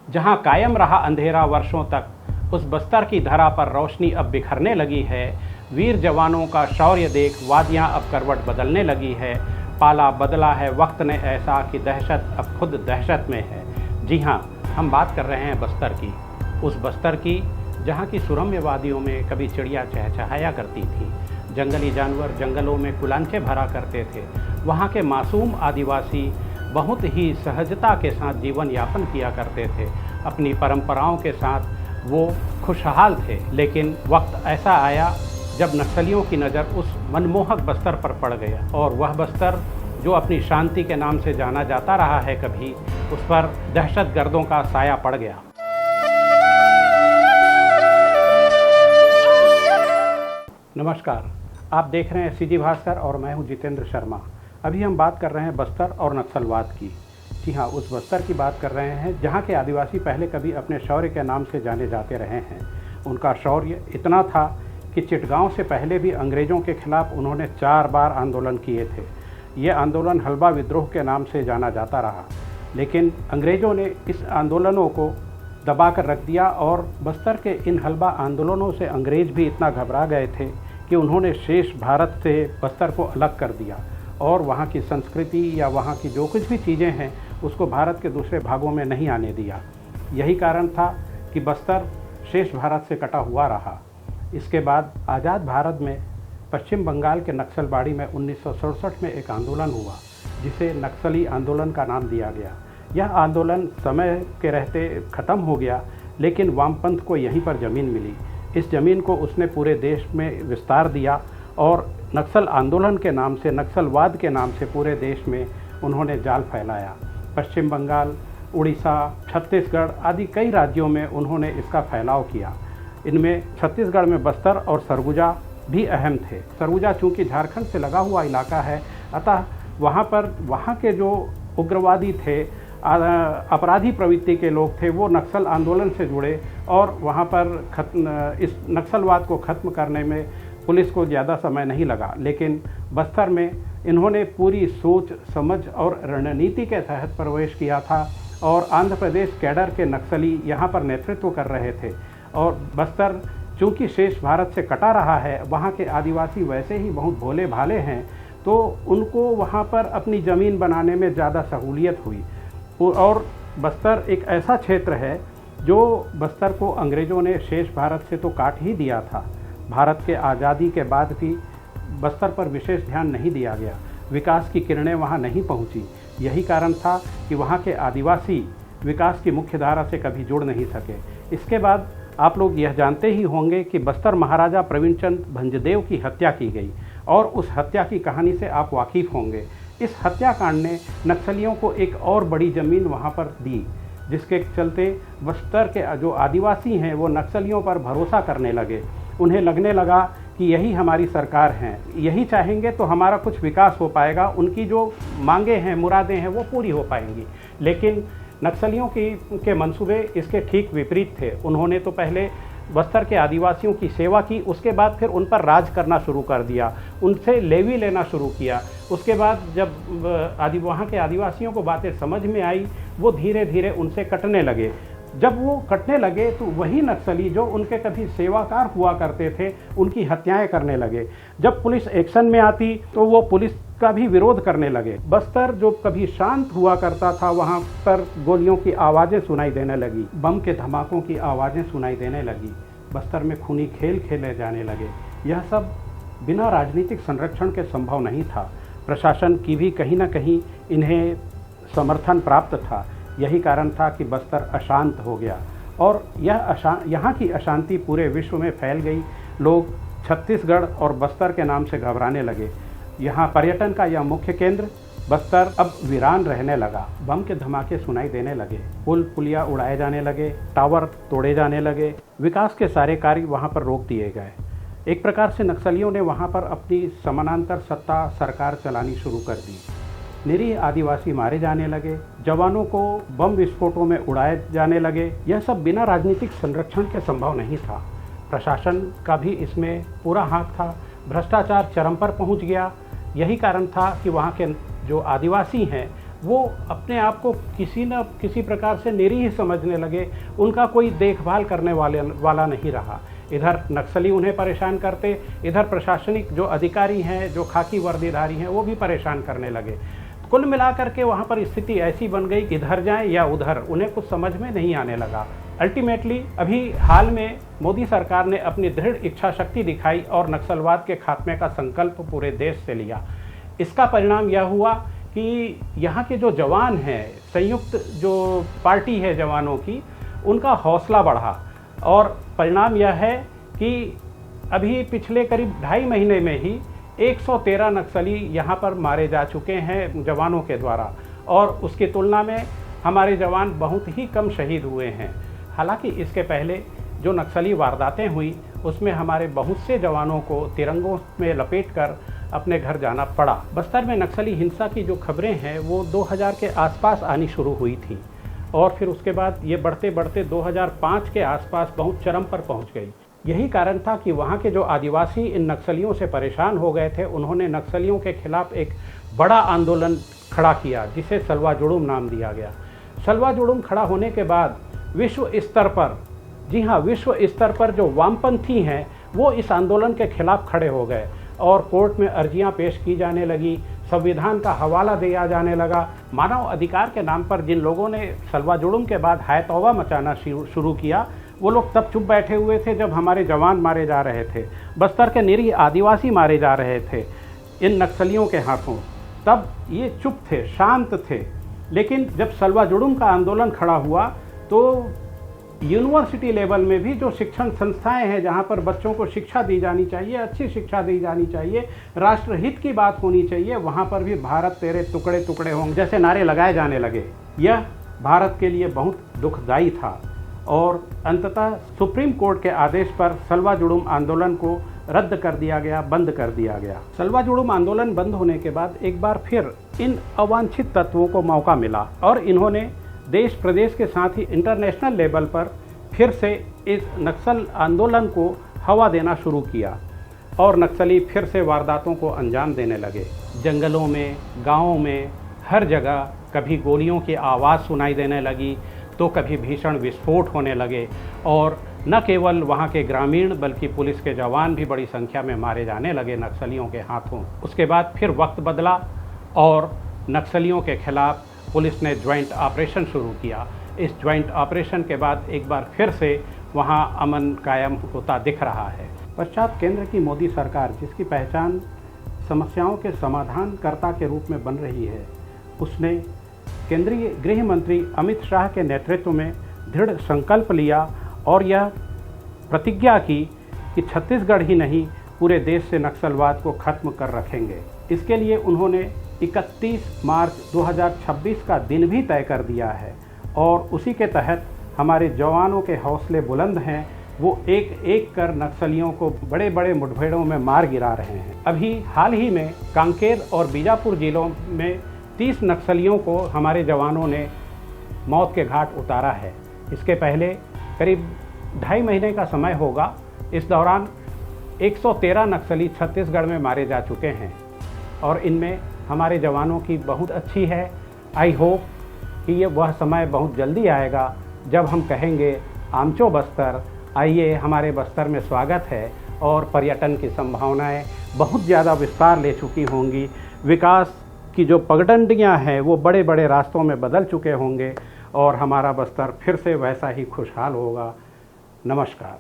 जहां कायम रहा अंधेरा वर्षों तक, उस बस्तर की धरा पर रोशनी अब बिखरने लगी है। वीर जवानों का शौर्य देख वादियां अब करवट बदलने लगी है। पाला बदला है वक्त ने ऐसा कि दहशत अब खुद दहशत में है। जी हाँ, हम बात कर रहे हैं बस्तर की, उस बस्तर की जहाँ की सुरम्य वादियों में कभी चिड़िया चहचहाया करती थी, जंगली जानवर जंगलों में कुलांचे भरा करते थे। वहाँ के मासूम आदिवासी बहुत ही सहजता के साथ जीवन यापन किया करते थे, अपनी परंपराओं के साथ वो खुशहाल थे। लेकिन वक्त ऐसा आया जब नक्सलियों की नज़र उस मनमोहक बस्तर पर पड़ गया, और वह बस्तर जो अपनी शांति के नाम से जाना जाता रहा है, कभी उस पर दहशतगर्दों का साया पड़ गया। नमस्कार, आप देख रहे हैं सीजी भास्कर और मैं हूं जितेंद्र शर्मा। अभी हम बात कर रहे हैं बस्तर और नक्सलवाद की। जी हाँ, उस बस्तर की बात कर रहे हैं जहाँ के आदिवासी पहले कभी अपने शौर्य के नाम से जाने जाते रहे हैं। उनका शौर्य इतना था कि चिटगांव से पहले भी अंग्रेज़ों के खिलाफ उन्होंने 4 बार आंदोलन किए थे। ये आंदोलन हलबा विद्रोह के नाम से जाना जाता रहा, लेकिन अंग्रेज़ों ने इस आंदोलनों को दबा कर रख दिया, और बस्तर के इन हलबा आंदोलनों से अंग्रेज़ भी इतना घबरा गए थे कि उन्होंने शेष भारत से बस्तर को अलग कर दिया, और वहाँ की संस्कृति या वहाँ की जो कुछ भी चीज़ें हैं उसको भारत के दूसरे भागों में नहीं आने दिया। यही कारण था कि बस्तर शेष भारत से कटा हुआ रहा। इसके बाद आज़ाद भारत में पश्चिम बंगाल के नक्सलबाड़ी में 1967 में एक आंदोलन हुआ, जिसे नक्सली आंदोलन का नाम दिया गया। यह आंदोलन समय के रहते ख़त्म हो गया, लेकिन वामपंथ को यहीं पर ज़मीन मिली। इस ज़मीन को उसने पूरे देश में विस्तार दिया, और नक्सल आंदोलन के नाम से, नक्सलवाद के नाम से पूरे देश में उन्होंने जाल फैलाया। पश्चिम बंगाल, उड़ीसा, छत्तीसगढ़ आदि कई राज्यों में उन्होंने इसका फैलाव किया। इनमें छत्तीसगढ़ में बस्तर और सरगुजा भी अहम थे। सरगुजा चूँकि झारखंड से लगा हुआ इलाका है, अतः वहाँ के जो उग्रवादी थे, अपराधी प्रवृत्ति के लोग थे, वो नक्सल आंदोलन से जुड़े, और वहाँ पर इस नक्सलवाद को ख़त्म करने में पुलिस को ज़्यादा समय नहीं लगा। लेकिन बस्तर में इन्होंने पूरी सोच समझ और रणनीति के तहत प्रवेश किया था, और आंध्र प्रदेश कैडर के नक्सली यहाँ पर नेतृत्व कर रहे थे। और बस्तर चूँकि शेष भारत से कटा रहा है, वहाँ के आदिवासी वैसे ही बहुत भोले भाले हैं, तो उनको वहाँ पर अपनी ज़मीन बनाने में ज़्यादा सहूलियत हुई। और बस्तर एक ऐसा क्षेत्र है जो बस्तर को अंग्रेज़ों ने शेष भारत से तो काट ही दिया था। भारत के आज़ादी के बाद भी बस्तर पर विशेष ध्यान नहीं दिया गया, विकास की किरणें वहाँ नहीं पहुँची। यही कारण था कि वहाँ के आदिवासी विकास की मुख्य धारा से कभी जुड़ नहीं सके। इसके बाद आप लोग यह जानते ही होंगे कि बस्तर महाराजा प्रवीणचंद भंजदेव की हत्या की गई, और उस हत्या की कहानी से आप वाकिफ़ होंगे। इस हत्याकांड ने नक्सलियों को एक और बड़ी ज़मीन वहाँ पर दी, जिसके चलते बस्तर के जो आदिवासी हैं वो नक्सलियों पर भरोसा करने लगे। उन्हें लगने लगा कि यही हमारी सरकार है, यही चाहेंगे तो हमारा कुछ विकास हो पाएगा, उनकी जो मांगे हैं, मुरादें हैं, वो पूरी हो पाएंगी। लेकिन नक्सलियों के मंसूबे इसके ठीक विपरीत थे। उन्होंने तो पहले बस्तर के आदिवासियों की सेवा की, उसके बाद फिर उन पर राज करना शुरू कर दिया, उनसे लेवी लेना शुरू किया। उसके बाद जब वहाँ के आदिवासियों को बातें समझ में आई, वो धीरे धीरे उनसे कटने लगे। जब वो कटने लगे तो वही नक्सली जो उनके कभी सेवाकार हुआ करते थे, उनकी हत्याएं करने लगे। जब पुलिस एक्शन में आती तो वो पुलिस का भी विरोध करने लगे। बस्तर जो कभी शांत हुआ करता था, वहाँ पर गोलियों की आवाज़ें सुनाई देने लगी, बम के धमाकों की आवाज़ें सुनाई देने लगी, बस्तर में खूनी खेल खेले जाने लगे। यह सब बिना राजनीतिक संरक्षण के संभव नहीं था। प्रशासन की भी कहीं ना कहीं इन्हें समर्थन प्राप्त था। यही कारण था कि बस्तर अशांत हो गया, और यहाँ की अशांति पूरे विश्व में फैल गई। लोग छत्तीसगढ़ और बस्तर के नाम से घबराने लगे। यहाँ पर्यटन का यह मुख्य केंद्र बस्तर अब वीरान रहने लगा। बम के धमाके सुनाई देने लगे, पुल पुलिया उड़ाए जाने लगे, टावर तोड़े जाने लगे, विकास के सारे कार्य वहाँ पर रोक दिए गए। एक प्रकार से नक्सलियों ने वहाँ पर अपनी समानांतर सत्ता सरकार चलानी शुरू कर दी। निरीह आदिवासी मारे जाने लगे, जवानों को बम विस्फोटों में उड़ाए जाने लगे। यह सब बिना राजनीतिक संरक्षण के संभव नहीं था। प्रशासन का भी इसमें पूरा हाथ था। भ्रष्टाचार चरम पर पहुंच गया। यही कारण था कि वहाँ के जो आदिवासी हैं वो अपने आप को किसी न किसी प्रकार से निरीह समझने लगे, उनका कोई देखभाल करने वाला नहीं रहा। इधर नक्सली उन्हें परेशान करते, इधर प्रशासनिक जो अधिकारी हैं, जो खाकी वर्दीधारी हैं, वो भी परेशान करने लगे। कुल मिलाकर के वहाँ पर स्थिति ऐसी बन गई कि इधर जाएं या उधर, उन्हें कुछ समझ में नहीं आने लगा। अल्टीमेटली अभी हाल में मोदी सरकार ने अपनी दृढ़ इच्छा शक्ति दिखाई और नक्सलवाद के खात्मे का संकल्प पूरे देश से लिया। इसका परिणाम यह हुआ कि यहाँ के जो जवान हैं, संयुक्त जो पार्टी है जवानों की, उनका हौसला बढ़ा और परिणाम यह है कि अभी पिछले करीब 2.5 महीने में ही 113 नक्सली यहाँ पर मारे जा चुके हैं जवानों के द्वारा, और उसकी तुलना में हमारे जवान बहुत ही कम शहीद हुए हैं। हालांकि इसके पहले जो नक्सली वारदातें हुई उसमें हमारे बहुत से जवानों को तिरंगों में लपेटकर अपने घर जाना पड़ा। बस्तर में नक्सली हिंसा की जो खबरें हैं वो 2000 के आसपास आनी शुरू हुई थी और फिर उसके बाद ये बढ़ते बढ़ते 2005 के आसपास बहुत चरम पर पहुंच गई। यही कारण था कि वहाँ के जो आदिवासी इन नक्सलियों से परेशान हो गए थे, उन्होंने नक्सलियों के खिलाफ एक बड़ा आंदोलन खड़ा किया जिसे सलवा जुड़ूम नाम दिया गया। सलवा जुड़ूम खड़ा होने के बाद विश्व स्तर पर, जी हाँ, विश्व स्तर पर जो वामपंथी हैं वो इस आंदोलन के खिलाफ खड़े हो गए और कोर्ट में अर्जियां पेश की जाने लगी, संविधान का हवाला दिया जाने लगा। मानव अधिकार के नाम पर जिन लोगों ने सलवा जुड़ूम के बाद हाय तौबा मचाना शुरू किया, वो लोग तब चुप बैठे हुए थे जब हमारे जवान मारे जा रहे थे, बस्तर के निरीह आदिवासी मारे जा रहे थे इन नक्सलियों के हाथों। तब ये चुप थे, शांत थे। लेकिन जब सलवा जुड़ूम का आंदोलन खड़ा हुआ तो यूनिवर्सिटी लेवल में भी जो शिक्षण संस्थाएं हैं, जहां पर बच्चों को शिक्षा दी जानी चाहिए, अच्छी शिक्षा दी जानी चाहिए, राष्ट्रहित की बात होनी चाहिए, वहां पर भी भारत तेरे टुकड़े टुकड़े होंगे जैसे नारे लगाए जाने लगे। यह भारत के लिए बहुत दुखदायी था और अंततः सुप्रीम कोर्ट के आदेश पर सलवा जुड़ूम आंदोलन को रद्द कर दिया गया, बंद कर दिया गया। सलवा जुड़ूम आंदोलन बंद होने के बाद एक बार फिर इन अवांछित तत्वों को मौका मिला और इन्होंने देश प्रदेश के साथ ही इंटरनेशनल लेवल पर फिर से इस नक्सल आंदोलन को हवा देना शुरू किया और नक्सली फिर से वारदातों को अंजाम देने लगे। जंगलों में, गाँवों में, हर जगह कभी गोलियों की आवाज़ सुनाई देने लगी तो कभी भीषण विस्फोट होने लगे और न केवल वहाँ के ग्रामीण बल्कि पुलिस के जवान भी बड़ी संख्या में मारे जाने लगे नक्सलियों के हाथों। उसके बाद फिर वक्त बदला और नक्सलियों के खिलाफ पुलिस ने ज्वाइंट ऑपरेशन शुरू किया। इस ज्वाइंट ऑपरेशन के बाद एक बार फिर से वहाँ अमन कायम होता दिख रहा है। पश्चात केंद्र की मोदी सरकार, जिसकी पहचान समस्याओं के समाधानकर्ता के रूप में बन रही है, उसने केंद्रीय गृह मंत्री अमित शाह के नेतृत्व में दृढ़ संकल्प लिया और यह प्रतिज्ञा की कि छत्तीसगढ़ ही नहीं पूरे देश से नक्सलवाद को खत्म कर रखेंगे। इसके लिए उन्होंने 31 मार्च 2026 का दिन भी तय कर दिया है और उसी के तहत हमारे जवानों के हौसले बुलंद हैं। वो एक एक कर नक्सलियों को बड़े बड़े मुठभेड़ों में मार गिरा रहे हैं। अभी हाल ही में कांकेर और बीजापुर जिलों में 30 नक्सलियों को हमारे जवानों ने मौत के घाट उतारा है। इसके पहले करीब 2.5 महीने का समय होगा, इस दौरान 113 नक्सली छत्तीसगढ़ में मारे जा चुके हैं और इनमें हमारे जवानों की बहुत अच्छी है। आई होप कि ये वह समय बहुत जल्दी आएगा जब हम कहेंगे आमचो बस्तर, आइए हमारे बस्तर में स्वागत है और पर्यटन की संभावनाएं बहुत ज़्यादा विस्तार ले चुकी होंगी। विकास की जो पगडंडियां हैं वो बड़े बड़े रास्तों में बदल चुके होंगे और हमारा बस्तर फिर से वैसा ही खुशहाल होगा। नमस्कार।